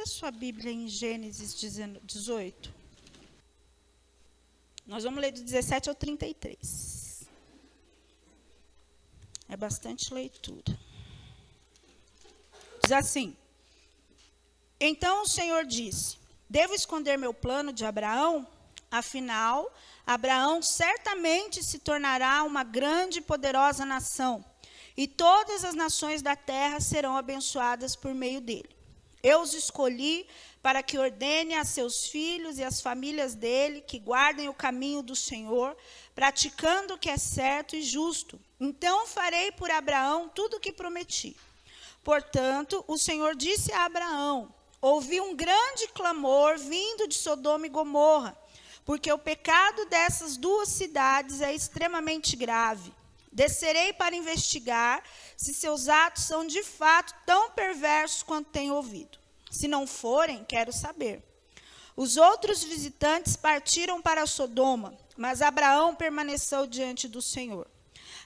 Abra sua Bíblia em Gênesis 18. Nós vamos ler do 17 ao 33. É bastante leitura. Diz assim: Então o Senhor disse: Devo esconder meu plano de Abraão? Afinal, Abraão certamente se tornará uma grande e poderosa nação, e todas as nações da terra serão abençoadas por meio dele. Eu os escolhi para que ordene a seus filhos e as famílias dele que guardem o caminho do Senhor, praticando o que é certo e justo. Então farei por Abraão tudo o que prometi. Portanto, o Senhor disse a Abraão: Ouvi um grande clamor vindo de Sodoma e Gomorra, porque o pecado dessas duas cidades é extremamente grave. Descerei para investigar se seus atos são de fato tão perversos quanto tenho ouvido. Se não forem, quero saber. Os outros visitantes partiram para Sodoma, mas Abraão permaneceu diante do Senhor.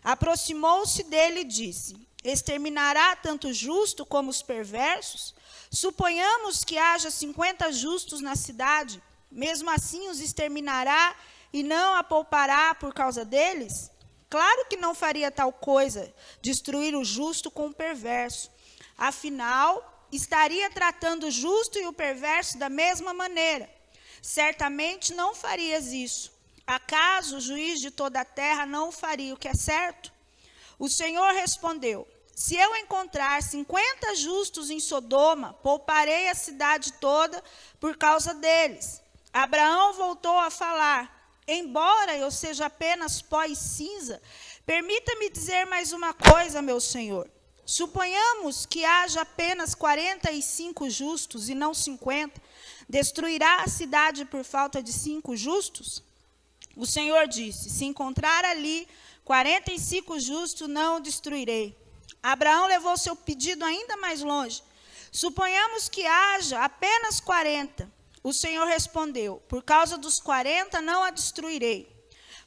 Aproximou-se dele e disse: Exterminará tanto o justo como os perversos? Suponhamos que haja 50 justos na cidade. Mesmo assim os exterminará e não a poupará por causa deles? Claro que não faria tal coisa, destruir o justo com o perverso. Afinal, estaria tratando o justo e o perverso da mesma maneira. Certamente não farias isso. Acaso o juiz de toda a terra não faria o que é certo? O Senhor respondeu: Se eu encontrar 50 justos em Sodoma, pouparei a cidade toda por causa deles. Abraão voltou a falar: Embora eu seja apenas pó e cinza, permita-me dizer mais uma coisa, meu senhor. Suponhamos que haja apenas 45 justos e não 50. Destruirá a cidade por falta de 5 justos? O Senhor disse: Se encontrar ali 45 justos, não o destruirei. Abraão levou seu pedido ainda mais longe. Suponhamos que haja apenas 40. O Senhor respondeu: Por causa dos 40 não a destruirei.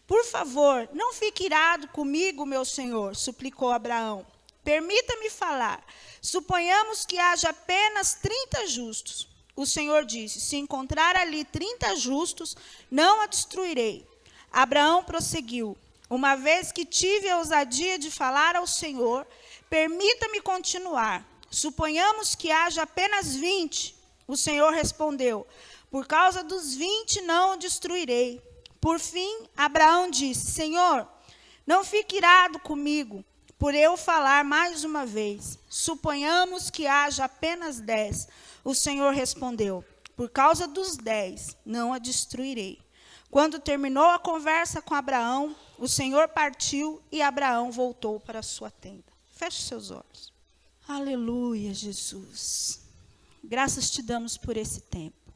Por favor, não fique irado comigo, meu senhor, suplicou Abraão. Permita-me falar. Suponhamos que haja apenas 30 justos. O Senhor disse: Se encontrar ali 30 justos, não a destruirei. Abraão prosseguiu: Uma vez que tive a ousadia de falar ao Senhor, permita-me continuar. Suponhamos que haja apenas 20. O Senhor respondeu: Por causa dos 20 não o destruirei. Por fim, Abraão disse: Senhor, não fique irado comigo, por eu falar mais uma vez. Suponhamos que haja apenas 10. O Senhor respondeu: Por causa dos 10 não a destruirei. Quando terminou a conversa com Abraão, o Senhor partiu e Abraão voltou para a sua tenda. Feche seus olhos. Aleluia, Jesus. Graças te damos por esse tempo.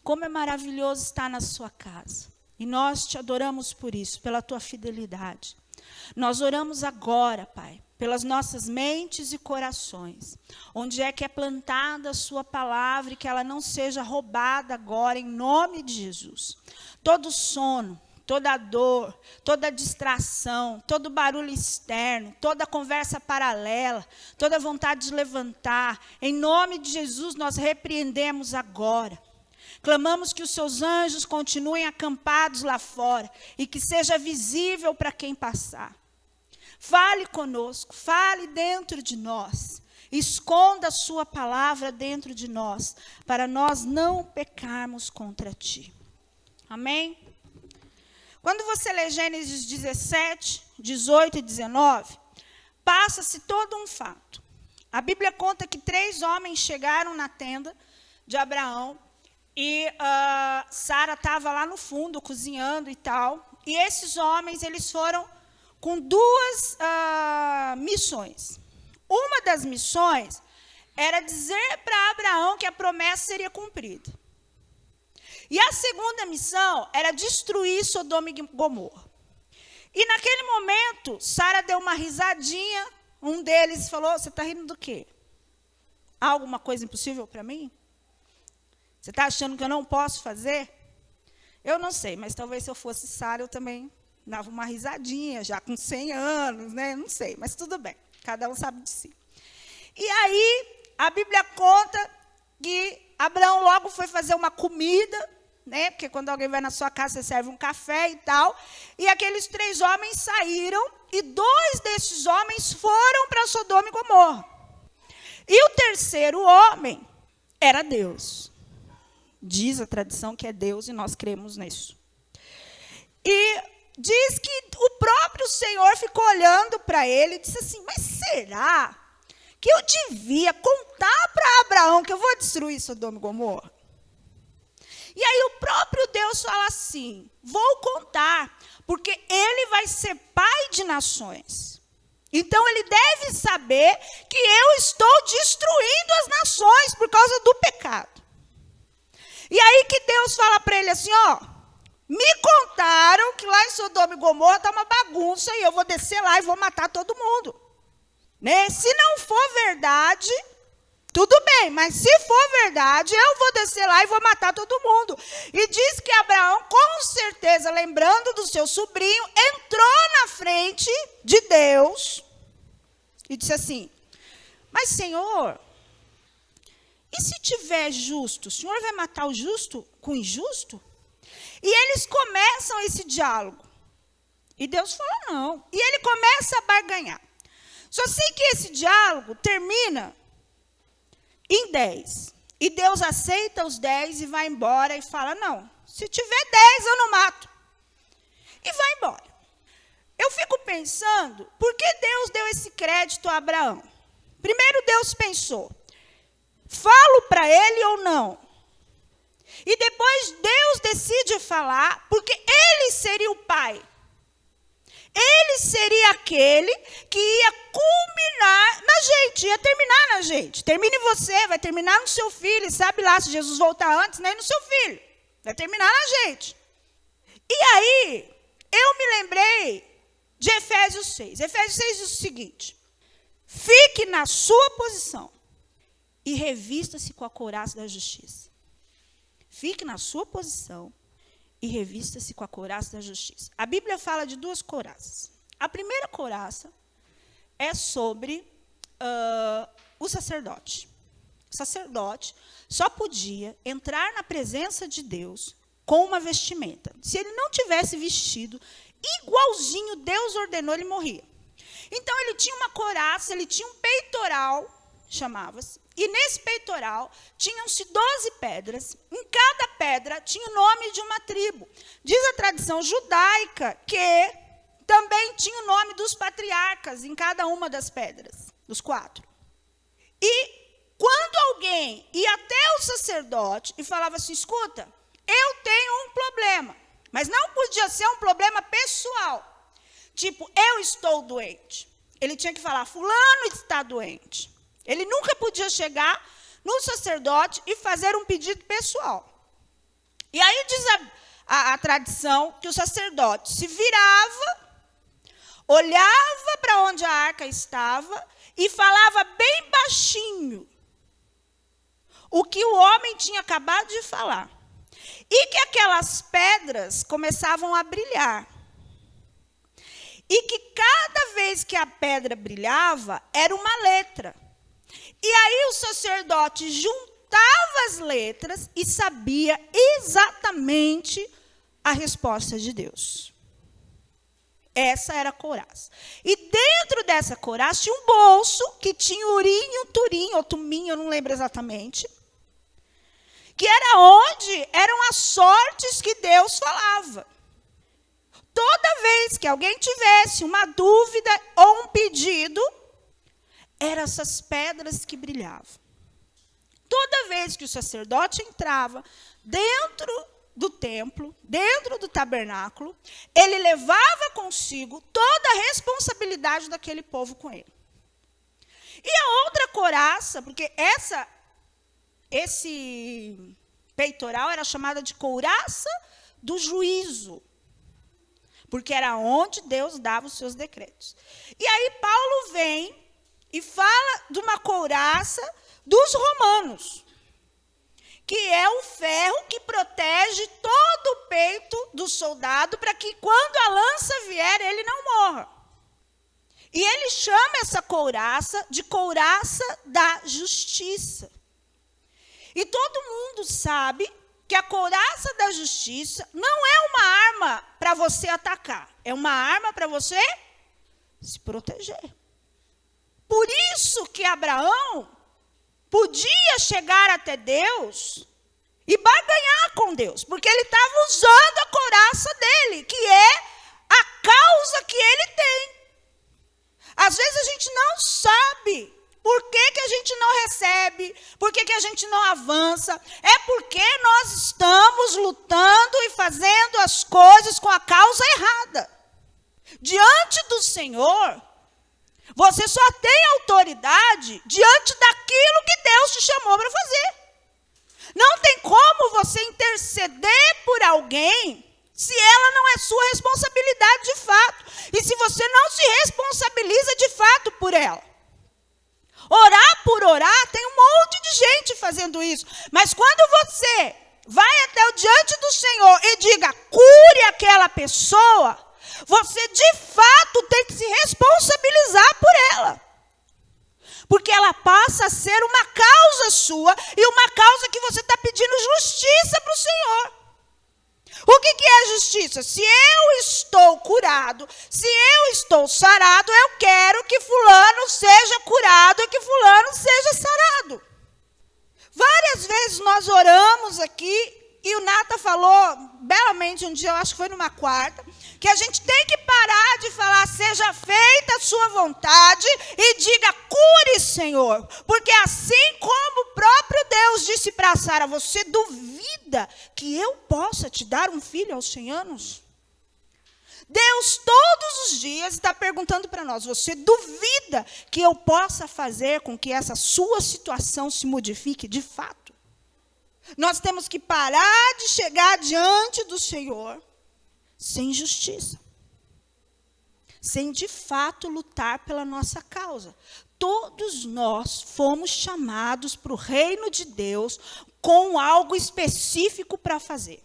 Como é maravilhoso estar na sua casa. E nós te adoramos por isso, pela tua fidelidade. Nós oramos agora, Pai, pelas nossas mentes e corações. Onde é que é plantada a sua palavra e que ela não seja roubada agora, em nome de Jesus. Todo sono, toda dor, toda distração, todo barulho externo, toda conversa paralela, toda vontade de levantar, em nome de Jesus nós repreendemos agora. Clamamos que os seus anjos continuem acampados lá fora e que seja visível para quem passar. Fale conosco, fale dentro de nós. Esconda a sua palavra dentro de nós, para nós não pecarmos contra ti. Amém? Quando você lê Gênesis 17, 18 e 19, passa-se todo um fato. A Bíblia conta que 3 homens chegaram na tenda de Abraão e Sara estava lá no fundo cozinhando e tal. E esses homens, eles foram com 2 missões. Uma das missões era dizer para Abraão que a promessa seria cumprida. E a segunda missão era destruir Sodoma e Gomorra. E naquele momento, Sara deu uma risadinha. Um deles falou: Você está rindo do quê? Há alguma coisa impossível para mim? Você está achando que eu não posso fazer? Eu não sei, mas talvez se eu fosse Sara, eu também dava uma risadinha, já com 100 anos, né? Não sei, mas tudo bem. Cada um sabe de si. E aí, a Bíblia conta que Abraão logo foi fazer uma comida, né? Porque quando alguém vai na sua casa, você serve um café e tal. E aqueles 3 homens saíram, e 2 desses homens foram para Sodoma e Gomorra. E o terceiro homem era Deus. Diz a tradição que é Deus, e nós cremos nisso. E diz que o próprio Senhor ficou olhando para ele e disse assim: mas será que eu devia contar para Abraão que eu vou destruir Sodoma e Gomorra? E aí o próprio Deus fala assim: vou contar, porque ele vai ser pai de nações. Então ele deve saber que eu estou destruindo as nações por causa do pecado. E aí que Deus fala para ele assim: ó, me contaram que lá em Sodoma e Gomorra está uma bagunça e eu vou descer lá e vou matar todo mundo. Né? Se não for verdade, tudo bem, mas se for verdade, eu vou descer lá e vou matar todo mundo. E diz que Abraão, com certeza, lembrando do seu sobrinho, entrou na frente de Deus e disse assim: mas Senhor, e se tiver justo, o Senhor vai matar o justo com o injusto? E eles começam esse diálogo. E Deus fala não. E ele começa a barganhar. Só sei que esse diálogo termina em 10. E Deus aceita os 10 e vai embora e fala: não, se tiver 10 eu não mato. E vai embora. Eu fico pensando, por que Deus deu esse crédito a Abraão? Primeiro Deus pensou: falo para ele ou não? E depois Deus decide falar, porque ele seria o pai. Ele seria aquele que ia culminar na gente, ia terminar na gente. Termina em você, vai terminar no seu filho. Sabe lá, se Jesus voltar antes, nem no seu filho. Vai terminar na gente. E aí, eu me lembrei de Efésios 6. Efésios 6 diz o seguinte: fique na sua posição e revista-se com a couraça da justiça. Fique na sua posição e revista-se com a couraça da justiça. A Bíblia fala de 2 couraças. A primeira couraça é sobre o sacerdote. O sacerdote só podia entrar na presença de Deus com uma vestimenta. Se ele não tivesse vestido igualzinho Deus ordenou, ele morria. Então ele tinha uma couraça, ele tinha um peitoral, chamava-se. E nesse peitoral tinham-se 12 pedras. Em cada pedra tinha o nome de uma tribo. Diz a tradição judaica que também tinha o nome dos patriarcas em cada uma das pedras, dos 4. E quando alguém ia até o sacerdote e falava assim: escuta, eu tenho um problema, mas não podia ser um problema pessoal. Tipo, eu estou doente. Ele tinha que falar: fulano está doente. Ele nunca podia chegar no sacerdote e fazer um pedido pessoal. E aí diz a tradição que o sacerdote se virava, olhava para onde a arca estava e falava bem baixinho o que o homem tinha acabado de falar. E que aquelas pedras começavam a brilhar. E que cada vez que a pedra brilhava, era uma letra. E aí o sacerdote juntava as letras e sabia exatamente a resposta de Deus. Essa era a couraça. E dentro dessa couraça tinha um bolso que tinha urim e um turim, ou tumim, eu não lembro exatamente, que era onde eram as sortes que Deus falava. Toda vez que alguém tivesse uma dúvida ou um pedido, eram essas pedras que brilhavam. Toda vez que o sacerdote entrava dentro do templo, dentro do tabernáculo, ele levava consigo toda a responsabilidade daquele povo com ele. E a outra couraça, porque esse peitoral era chamada de couraça do juízo, porque era onde Deus dava os seus decretos. E aí Paulo vem e fala de uma couraça dos romanos, que é o ferro que protege todo o peito do soldado para que quando a lança vier, ele não morra. E ele chama essa couraça de couraça da justiça. E todo mundo sabe que a couraça da justiça não é uma arma para você atacar, é uma arma para você se proteger. Por isso que Abraão podia chegar até Deus e barganhar com Deus, porque ele estava usando a couraça dele, que é a causa que ele tem. Às vezes a gente não sabe por que a gente não recebe, por que a gente não avança. É porque nós estamos lutando e fazendo as coisas com a causa errada. Diante do Senhor, você só tem autoridade diante daquilo que Deus te chamou para fazer. Não tem como você interceder por alguém se ela não é sua responsabilidade de fato. E se você não se responsabiliza de fato por ela. Orar por orar, tem um monte de gente fazendo isso. Mas quando você vai até o diante do Senhor e diga, cure aquela pessoa, você de fato tem que se responsabilizar por ela. Porque ela passa a ser uma causa sua e uma causa que você está pedindo justiça para o Senhor. O que é justiça? Se eu estou curado, se eu estou sarado, eu quero que fulano seja curado e que fulano seja sarado. Várias vezes nós oramos aqui e o Nata falou belamente um dia, eu acho que foi numa quarta, que a gente tem que parar de falar, seja feita a sua vontade e diga, cure, Senhor. Porque assim como o próprio Deus disse para Sara, você duvida que eu possa te dar um filho aos 100 anos? Deus todos os dias está perguntando para nós, você duvida que eu possa fazer com que essa sua situação se modifique de fato? Nós temos que parar de chegar diante do Senhor sem justiça, sem de fato lutar pela nossa causa. Todos nós fomos chamados para o reino de Deus com algo específico para fazer.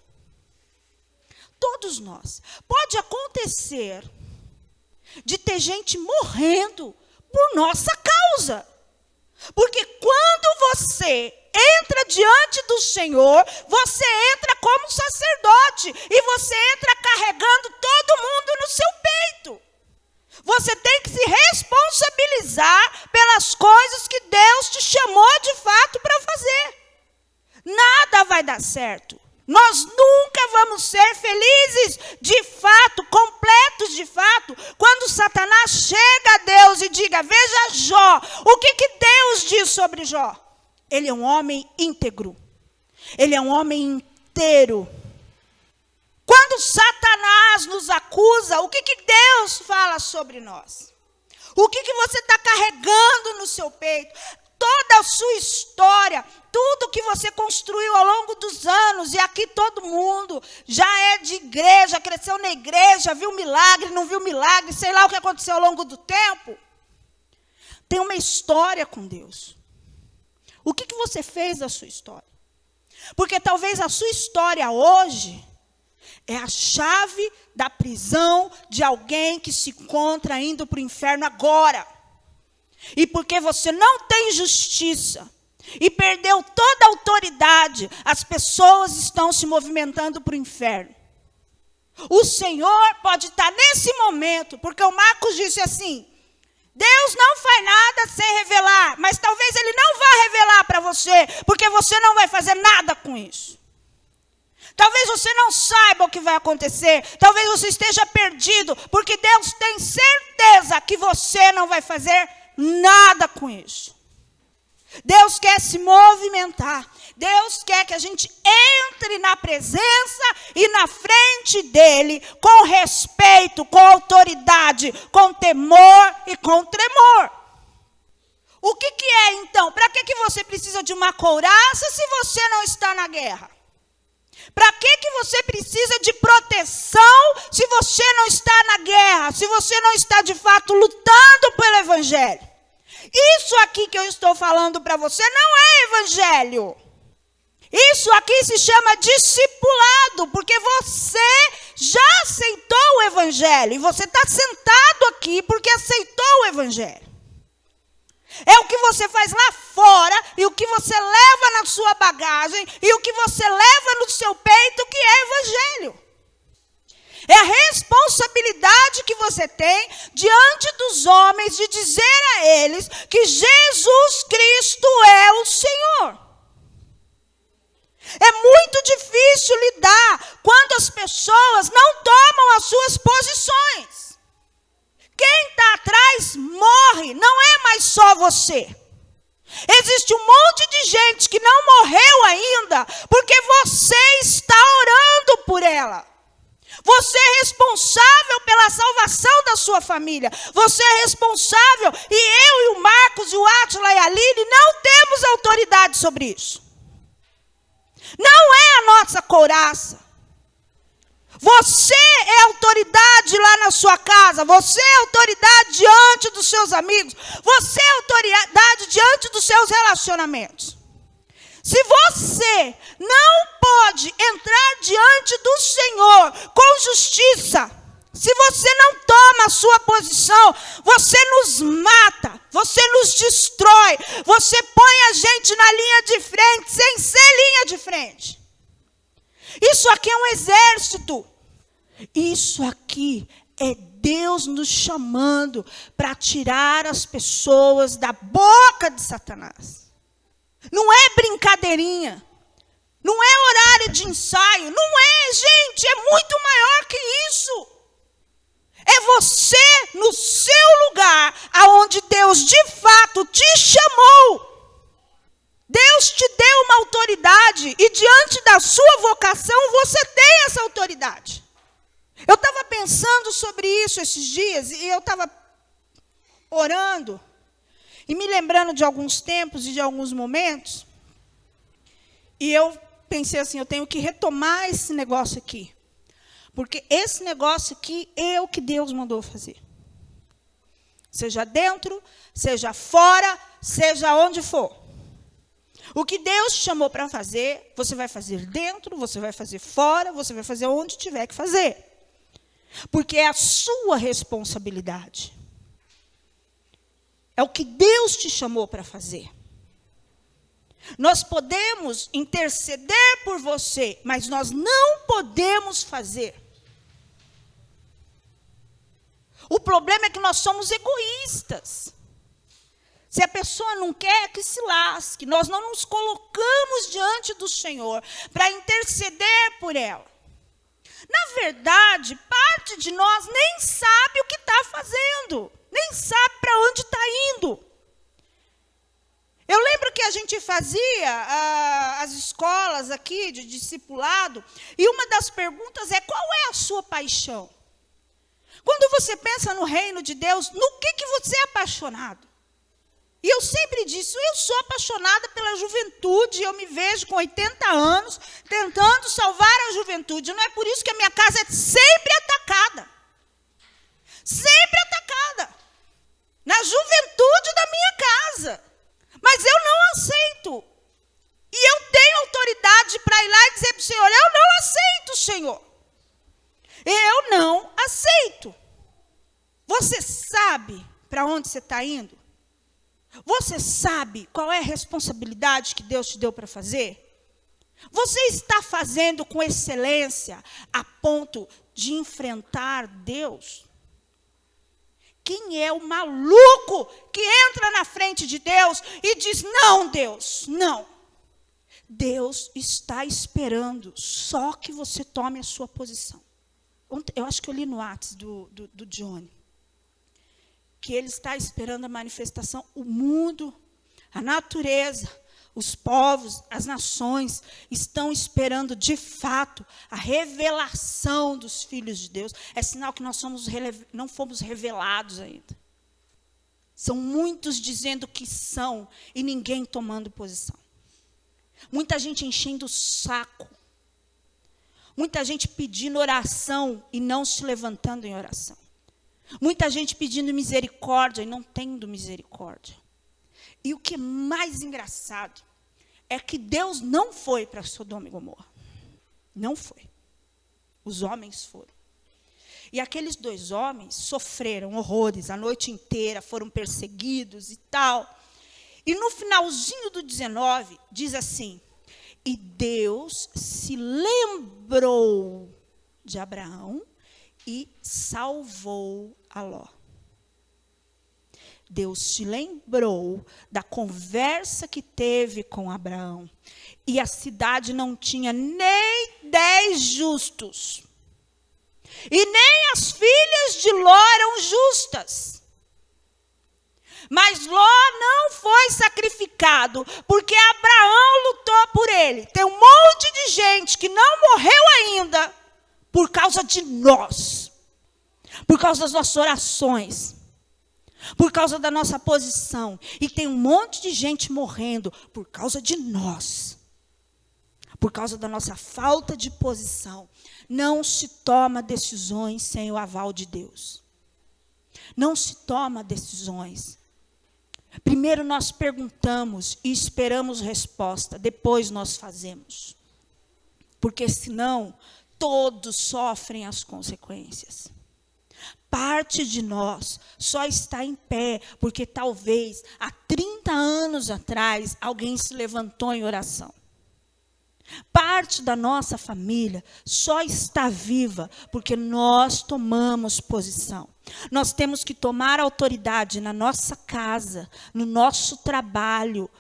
Todos nós. Pode acontecer de ter gente morrendo por nossa causa. Porque quando você entra diante do Senhor, você entra como sacerdote e você entra carregando todo mundo no seu peito. Você tem que se responsabilizar pelas coisas que Deus te chamou de fato para fazer. Nada vai dar certo. Nós nunca vamos ser felizes de fato, completos de fato, quando Satanás chega a Deus e diga, veja Jó, o que Deus diz sobre Jó? Ele é um homem íntegro, ele é um homem inteiro. Quando Satanás nos acusa, o que Deus fala sobre nós? O que você está carregando no seu peito? Toda a sua história, tudo que você construiu ao longo dos anos, e aqui todo mundo já é de igreja, cresceu na igreja, viu milagre, não viu milagre, sei lá o que aconteceu ao longo do tempo. Tem uma história com Deus. O que você fez da sua história? Porque talvez a sua história hoje é a chave da prisão de alguém que se encontra indo para o inferno agora. E porque você não tem justiça e perdeu toda a autoridade, as pessoas estão se movimentando para o inferno. O Senhor pode estar nesse momento, porque o Marcos disse assim, Deus não faz nada sem revelar, mas talvez Ele não vá revelar para você, porque você não vai fazer nada com isso. Talvez você não saiba o que vai acontecer, talvez você esteja perdido, porque Deus tem certeza que você não vai fazer nada com isso. Deus quer se movimentar. Deus quer que a gente entre na presença e na frente dEle com respeito, com autoridade, com temor e com tremor. O que é então? Para que você precisa de uma couraça se você não está na guerra? Para que você precisa de proteção se você não está na guerra, se você não está de fato lutando pelo Evangelho? Isso aqui que eu estou falando para você não é Evangelho. Isso aqui se chama discipulado, porque você já aceitou o Evangelho. E você está sentado aqui porque aceitou o Evangelho. É o que você faz lá fora e o que você leva na sua bagagem e o que você leva no seu peito, que é evangelho. É a responsabilidade que você tem diante dos homens de dizer a eles que Jesus Cristo é o Senhor. É muito difícil lidar quando as pessoas não tomam as suas posições. Quem está atrás morre, não é mais só você. Existe um monte de gente que não morreu ainda, porque você está orando por ela. Você é responsável pela salvação da sua família. Você é responsável, e eu e o Marcos, e o Átila e a Aline não temos autoridade sobre isso. Não é a nossa couraça. Você é autoridade lá na sua casa. Você é autoridade diante dos seus amigos. Você é autoridade diante dos seus relacionamentos. Se você não pode entrar diante do Senhor com justiça, se você não toma a sua posição, você nos mata, você nos destrói, você põe a gente na linha de frente sem ser linha de frente. Isso aqui é um exército. Isso aqui é Deus nos chamando para tirar as pessoas da boca de Satanás. Não é brincadeirinha. Não é horário de ensaio. Não é, gente. É muito maior que isso. É você no seu lugar, aonde Deus de fato te chamou. Deus te deu uma autoridade e diante da sua vocação você tem essa autoridade. Eu estava pensando sobre isso esses dias e eu estava orando e me lembrando de alguns tempos e de alguns momentos. E eu pensei assim, eu tenho que retomar esse negócio aqui. Porque esse negócio aqui é o que Deus mandou fazer. Seja dentro, seja fora, seja onde for. O que Deus te chamou para fazer, você vai fazer dentro, você vai fazer fora, você vai fazer onde tiver que fazer. Porque é a sua responsabilidade. É o que Deus te chamou para fazer. Nós podemos interceder por você, mas nós não podemos fazer. O problema é que nós somos egoístas. Se a pessoa não quer, que se lasque. Nós não nos colocamos diante do Senhor para interceder por ela. Na verdade, parte de nós nem sabe o que está fazendo. Nem sabe para onde está indo. Eu lembro que a gente fazia as escolas aqui de discipulado, e uma das perguntas é: qual é a sua paixão? Quando você pensa no reino de Deus, no que você é apaixonado? E eu sempre disse, eu sou apaixonada pela juventude, eu me vejo com 80 anos, tentando salvar a juventude. Não é por isso que a minha casa é sempre atacada. Sempre atacada. Na juventude da minha casa. Mas eu não aceito. E eu tenho autoridade para ir lá e dizer para o Senhor, eu não aceito, Senhor. Eu não aceito. Você sabe para onde você está indo? Você sabe qual é a responsabilidade que Deus te deu para fazer? Você está fazendo com excelência a ponto de enfrentar Deus? Quem é o maluco que entra na frente de Deus e diz, não, Deus, não. Deus está esperando só que você tome a sua posição. Eu acho que eu li no WhatsApp do Johnny. Que ele está esperando a manifestação, o mundo, a natureza, os povos, as nações estão esperando de fato a revelação dos filhos de Deus. É sinal que nós não fomos revelados ainda. São muitos dizendo que são e ninguém tomando posição. Muita gente enchendo o saco. Muita gente pedindo oração e não se levantando em oração. Muita gente pedindo misericórdia e não tendo misericórdia. E o que é mais engraçado é que Deus não foi para Sodoma e Gomorra. Não foi. Os homens foram. E aqueles 2 homens sofreram horrores a noite inteira, foram perseguidos e tal. E no finalzinho do 19, diz assim: e Deus se lembrou de Abraão e salvou a Ló. Deus se lembrou da conversa que teve com Abraão. E a cidade não tinha nem 10 justos. E nem as filhas de Ló eram justas. Mas Ló não foi sacrificado, porque Abraão lutou por ele. Tem um monte de gente que não morreu ainda por causa de nós. Por causa das nossas orações. Por causa da nossa posição. E tem um monte de gente morrendo por causa de nós. Por causa da nossa falta de posição. Não se toma decisões sem o aval de Deus. Não se toma decisões. Primeiro nós perguntamos e esperamos resposta, depois nós fazemos. Porque senão, todos sofrem as consequências. Parte de nós só está em pé, porque talvez há 30 anos atrás, alguém se levantou em oração. Parte da nossa família só está viva porque nós tomamos posição. Nós temos que tomar autoridade na nossa casa, no nosso trabalho,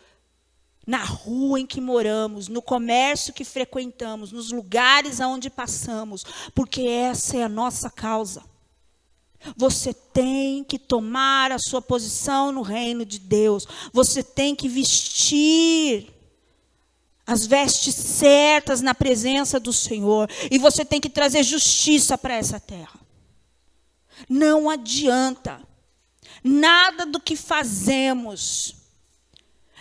na rua em que moramos, no comércio que frequentamos, nos lugares aonde passamos, porque essa é a nossa causa. Você tem que tomar a sua posição no reino de Deus. Você tem que vestir as vestes certas na presença do Senhor. E você tem que trazer justiça para essa terra. Não adianta. Nada do que fazemos,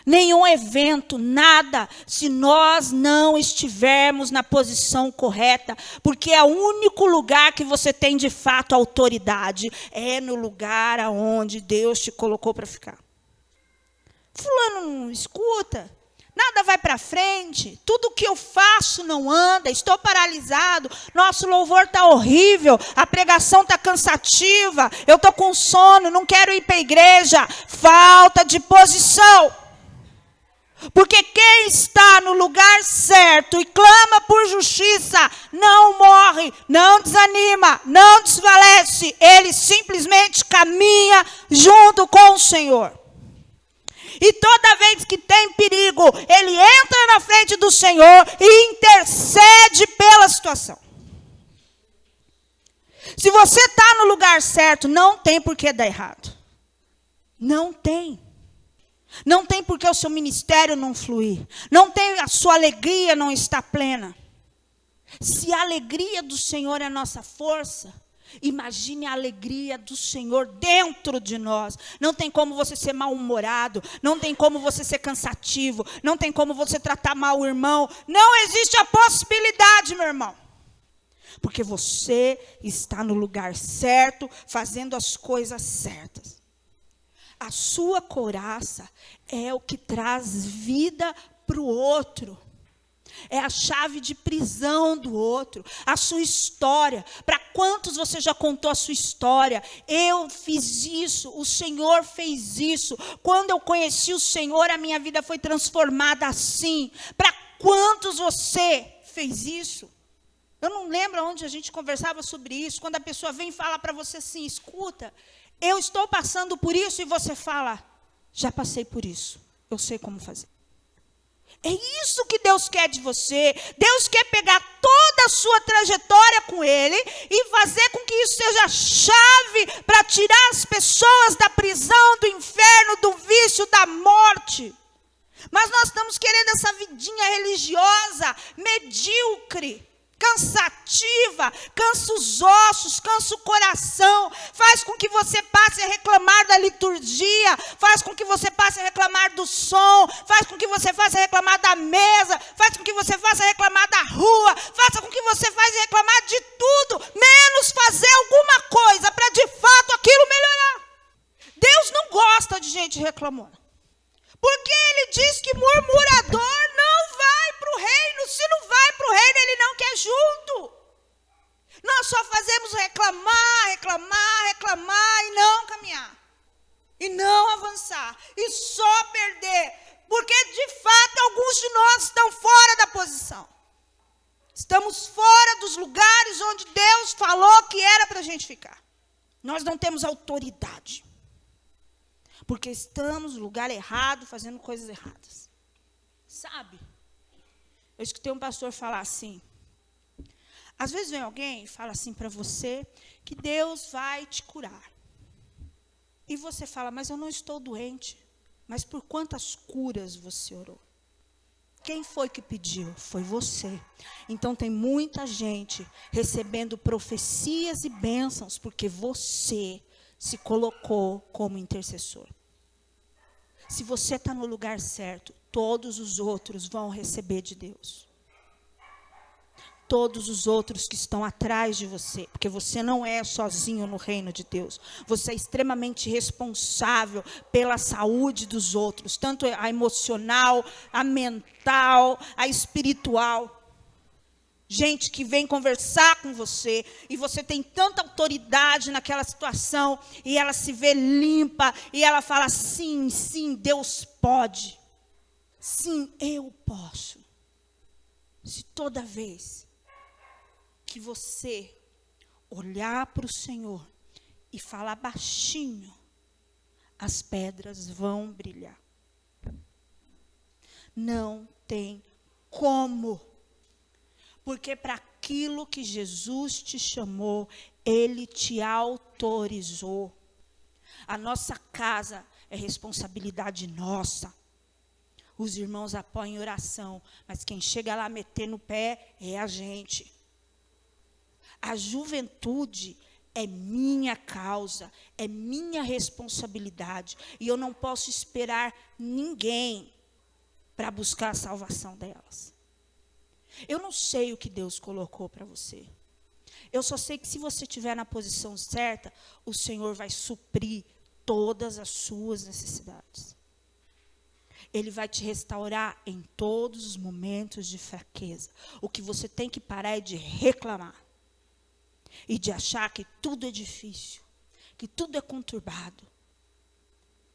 nenhum evento, nada, se nós não estivermos na posição correta, porque é o único lugar que você tem de fato autoridade, é no lugar aonde Deus te colocou para ficar. Fulano não escuta, nada vai para frente, tudo que eu faço não anda, estou paralisado, nosso louvor está horrível, a pregação está cansativa, eu estou com sono, não quero ir para a igreja, falta de posição. Porque quem está no lugar certo e clama por justiça, não morre, não desanima, não desfalece. Ele simplesmente caminha junto com o Senhor. E toda vez que tem perigo, ele entra na frente do Senhor e intercede pela situação. Se você está no lugar certo, não tem por que dar errado. Não tem. Não tem por que o seu ministério não fluir. Não tem, a sua alegria não está plena. Se a alegria do Senhor é a nossa força, imagine a alegria do Senhor dentro de nós. Não tem como você ser mal-humorado. Não tem como você ser cansativo. Não tem como você tratar mal o irmão. Não existe a possibilidade, meu irmão. Porque você está no lugar certo, fazendo as coisas certas. A sua couraça é o que traz vida para o outro. É a chave de prisão do outro. A sua história. Para quantos você já contou a sua história? Eu fiz isso, o Senhor fez isso. Quando eu conheci o Senhor, a minha vida foi transformada assim. Para quantos você fez isso? Eu não lembro onde a gente conversava sobre isso. Quando a pessoa vem e fala para você assim, escuta, eu estou passando por isso, e você fala, já passei por isso, eu sei como fazer. É isso que Deus quer de você. Deus quer pegar toda a sua trajetória com Ele e fazer com que isso seja chave para tirar as pessoas da prisão, do inferno, do vício, da morte. Mas nós estamos querendo essa vidinha religiosa, medíocre, cansativa, cansa os ossos, cansa o coração, faz com que você passe a reclamar da liturgia, faz com que você passe a reclamar do som, faz com que você faça a reclamar da mesa, faz com que você faça a reclamar da rua, faça com que você faça a reclamar de tudo, menos fazer alguma coisa para de fato aquilo melhorar. Deus não gosta de gente reclamona. Porque Ele diz que murmurador não vai para o reino. Se não vai para o reino, Ele não quer junto. Nós só fazemos reclamar, reclamar, reclamar e não caminhar. e não avançar, e só perder, porque de fato alguns de nós estão fora da posição. Estamos fora dos lugares onde Deus falou que era para a gente ficar. Nós não temos autoridade, porque estamos no lugar errado, fazendo coisas erradas. Sabe? Eu escutei um pastor falar assim, às vezes vem alguém e fala assim para você, que Deus vai te curar. E você fala, mas eu não estou doente. Mas por quantas curas você orou? Quem foi que pediu? Foi você. Então tem muita gente recebendo profecias e bênçãos, porque você se colocou como intercessor. Se você está no lugar certo, todos os outros vão receber de Deus. Todos os outros que estão atrás de você, porque você não é sozinho no reino de Deus. Você é extremamente responsável pela saúde dos outros, tanto a emocional, a mental, a espiritual. Gente que vem conversar com você, e você tem tanta autoridade naquela situação, e ela se vê limpa, e ela fala, sim, sim, Deus pode. Sim, eu posso. Se toda vez que você olhar para o Senhor e falar baixinho, as pedras vão brilhar. Não tem como. Porque para aquilo que Jesus te chamou, Ele te autorizou. A nossa casa é responsabilidade nossa. Os irmãos apoiam em oração, mas quem chega lá meter no pé é a gente. A juventude é minha causa, é minha responsabilidade. E eu não posso esperar ninguém para buscar a salvação delas. Eu não sei o que Deus colocou para você. Eu só sei que se você estiver na posição certa, o Senhor vai suprir todas as suas necessidades. Ele vai te restaurar em todos os momentos de fraqueza. O que você tem que parar é de reclamar. E de achar que tudo é difícil, que tudo é conturbado,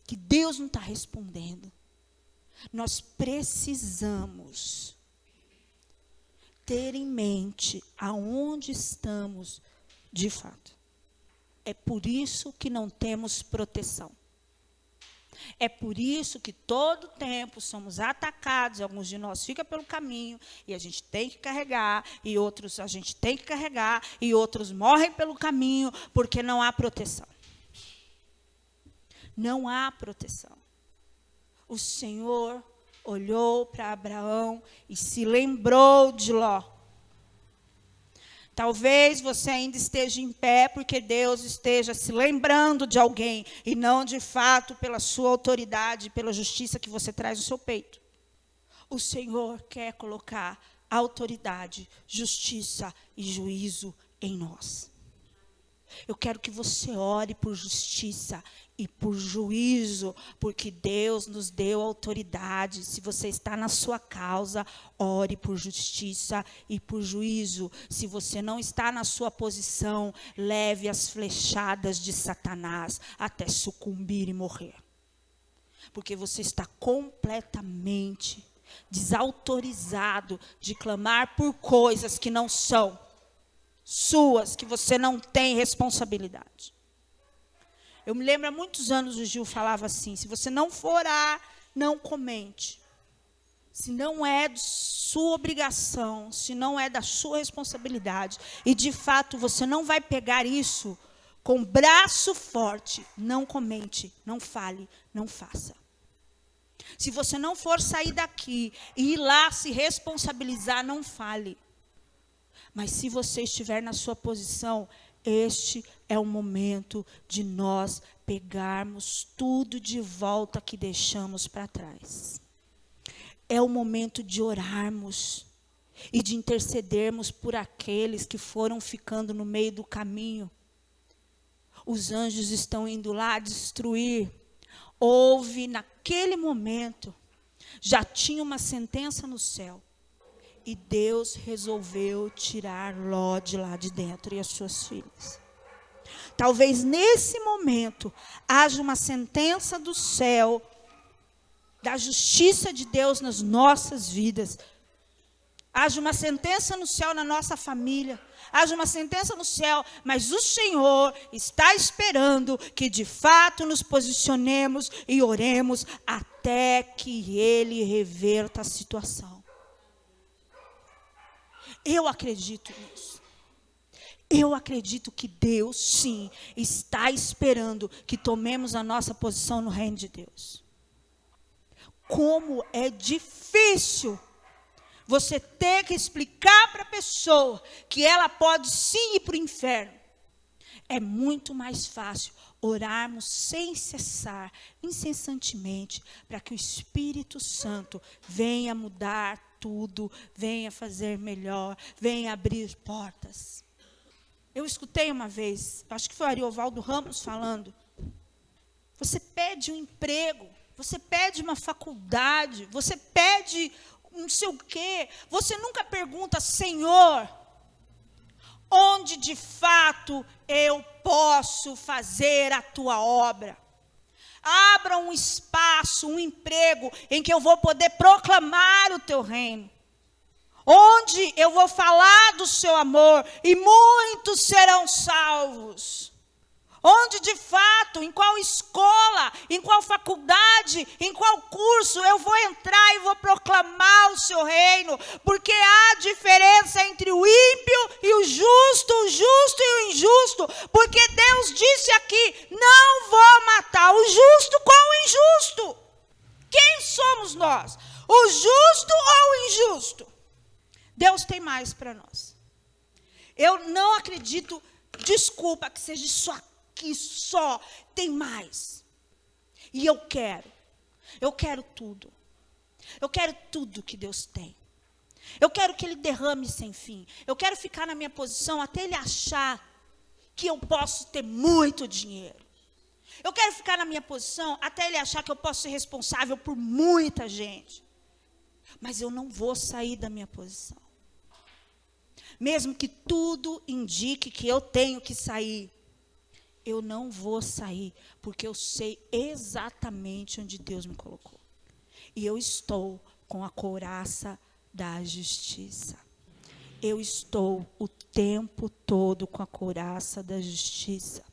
que Deus não está respondendo. Nós precisamos ter em mente aonde estamos de fato. É por isso que não temos proteção. É por isso que todo tempo somos atacados, alguns de nós ficam pelo caminho, e a gente tem que carregar, e outros a gente tem que carregar, e outros morrem pelo caminho, porque não há proteção. Não há proteção. O Senhor olhou para Abraão e se lembrou de Ló. Talvez você ainda esteja em pé porque Deus esteja se lembrando de alguém e não, de fato, pela sua autoridade, pela justiça que você traz no seu peito. O Senhor quer colocar autoridade, justiça e juízo em nós. Eu quero que você ore por justiça e por juízo, porque Deus nos deu autoridade. Se você está na sua causa, ore por justiça e por juízo. Se você não está na sua posição, leve as flechadas de Satanás até sucumbir e morrer. Porque você está completamente desautorizado de clamar por coisas que não são suas, que você não tem responsabilidade. Eu me lembro há muitos anos o Gil falava assim, se você não for orar, não comente. Se não é de sua obrigação, se não é da sua responsabilidade, e de fato você não vai pegar isso com braço forte, não comente, não fale, não faça. Se você não for sair daqui e ir lá se responsabilizar, não fale. Mas se você estiver na sua posição, este é o momento de nós pegarmos tudo de volta que deixamos para trás. É o momento de orarmos e de intercedermos por aqueles que foram ficando no meio do caminho. Os anjos estão indo lá destruir. Houve, naquele momento, já tinha uma sentença no céu. E Deus resolveu tirar Ló de lá de dentro e as suas filhas. Talvez nesse momento haja uma sentença do céu, da justiça de Deus nas nossas vidas. Haja uma sentença no céu na nossa família. Haja uma sentença no céu, mas o Senhor está esperando que de fato nos posicionemos e oremos até que Ele reverta a situação. Eu acredito nisso. Eu acredito que Deus, sim, está esperando que tomemos a nossa posição no reino de Deus. Como é difícil você ter que explicar para a pessoa que ela pode sim ir para o inferno. É muito mais fácil orarmos sem cessar, incessantemente, para que o Espírito Santo venha mudar tudo, venha fazer melhor, venha abrir portas. Eu escutei uma vez, acho que foi o Ariovaldo Ramos falando, você pede um emprego, você pede uma faculdade, você pede não sei o quê, você nunca pergunta, Senhor, onde de fato eu posso fazer a tua obra? Abra um espaço, um emprego em que eu vou poder proclamar o teu reino. Onde eu vou falar do seu amor e muitos serão salvos. Onde de fato, em qual escola, em qual faculdade, em qual curso eu vou entrar e vou proclamar o seu reino. Porque há diferença entre o ímpio e o justo e o injusto. Porque Deus disse aqui, não vou matar o justo com o injusto. Quem somos nós? O justo ou o injusto? Deus tem mais para nós. Eu não acredito, desculpa, que seja isso aqui só, tem mais. E eu quero tudo. Eu quero tudo que Deus tem. Eu quero que Ele derrame sem fim. Eu quero ficar na minha posição até Ele achar que eu posso ter muito dinheiro. Eu quero ficar na minha posição até Ele achar que eu posso ser responsável por muita gente. Mas eu não vou sair da minha posição. Mesmo que tudo indique que eu tenho que sair, eu não vou sair, porque eu sei exatamente onde Deus me colocou. E eu estou com a couraça da justiça. Eu estou o tempo todo com a couraça da justiça.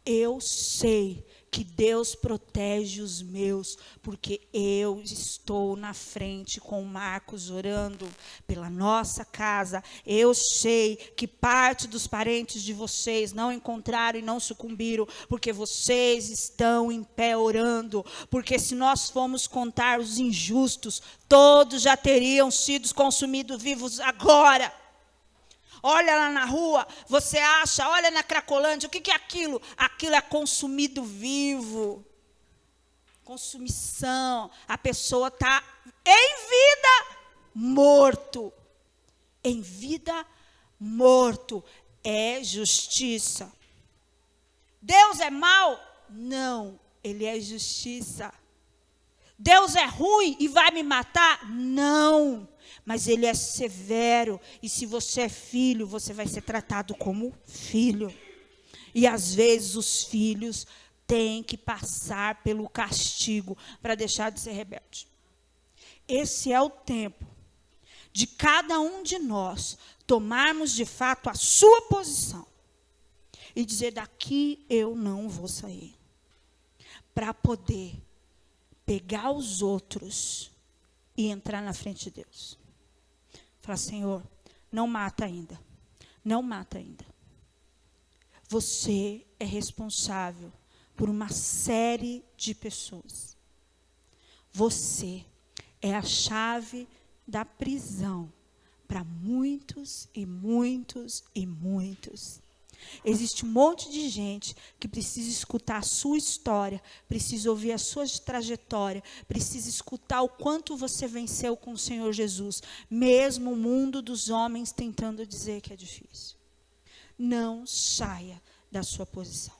Eu sei que Deus protege os meus, porque eu estou na frente com o Marcos orando pela nossa casa. Eu sei que parte dos parentes de vocês não encontraram e não sucumbiram, porque vocês estão em pé orando. Porque se nós formos contar os injustos, todos já teriam sido consumidos vivos agora. Olha lá na rua, você acha, olha na Cracolândia, o que é aquilo? Aquilo é consumido vivo. Consumição. A pessoa está em vida, morto. Em vida, morto. É justiça. Deus é mau? Não, Ele é justiça. Deus é ruim e vai me matar? Não. Mas Ele é severo, e se você é filho, você vai ser tratado como filho. E às vezes os filhos têm que passar pelo castigo para deixar de ser rebelde. Esse é o tempo de cada um de nós tomarmos de fato a sua posição e dizer, daqui eu não vou sair. Para poder pegar os outros e entrar na frente de Deus. Fala, Senhor, não mata ainda. Não mata ainda. Você é responsável por uma série de pessoas. Você é a chave da prisão para muitos e muitos e muitos. Existe um monte de gente que precisa escutar a sua história, precisa ouvir a sua trajetória, precisa escutar o quanto você venceu com o Senhor Jesus, mesmo o mundo dos homens tentando dizer que é difícil. Não saia da sua posição.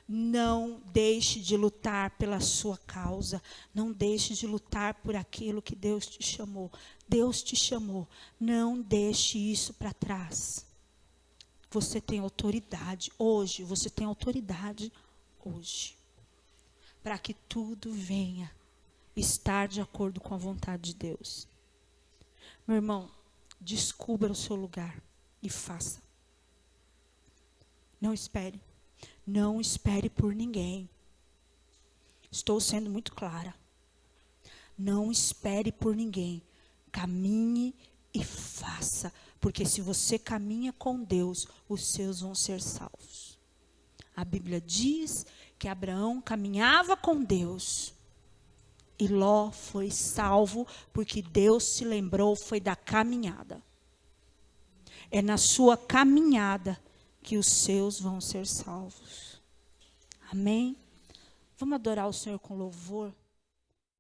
Não deixe de lutar pela sua causa. Não deixe de lutar por aquilo que Deus te chamou. Deus te chamou. Não deixe isso para trás. você tem autoridade hoje, você tem autoridade hoje, para que tudo venha estar de acordo com a vontade de Deus. Meu irmão, descubra o seu lugar e faça. Não espere. Não espere por ninguém. Estou sendo muito clara. Não espere por ninguém. Caminhe e faça. Porque se você caminha com Deus, os seus vão ser salvos. A Bíblia diz que Abraão caminhava com Deus. E Ló foi salvo porque Deus se lembrou, foi da caminhada. É na sua caminhada que os seus vão ser salvos. Amém? Vamos adorar o Senhor com louvor?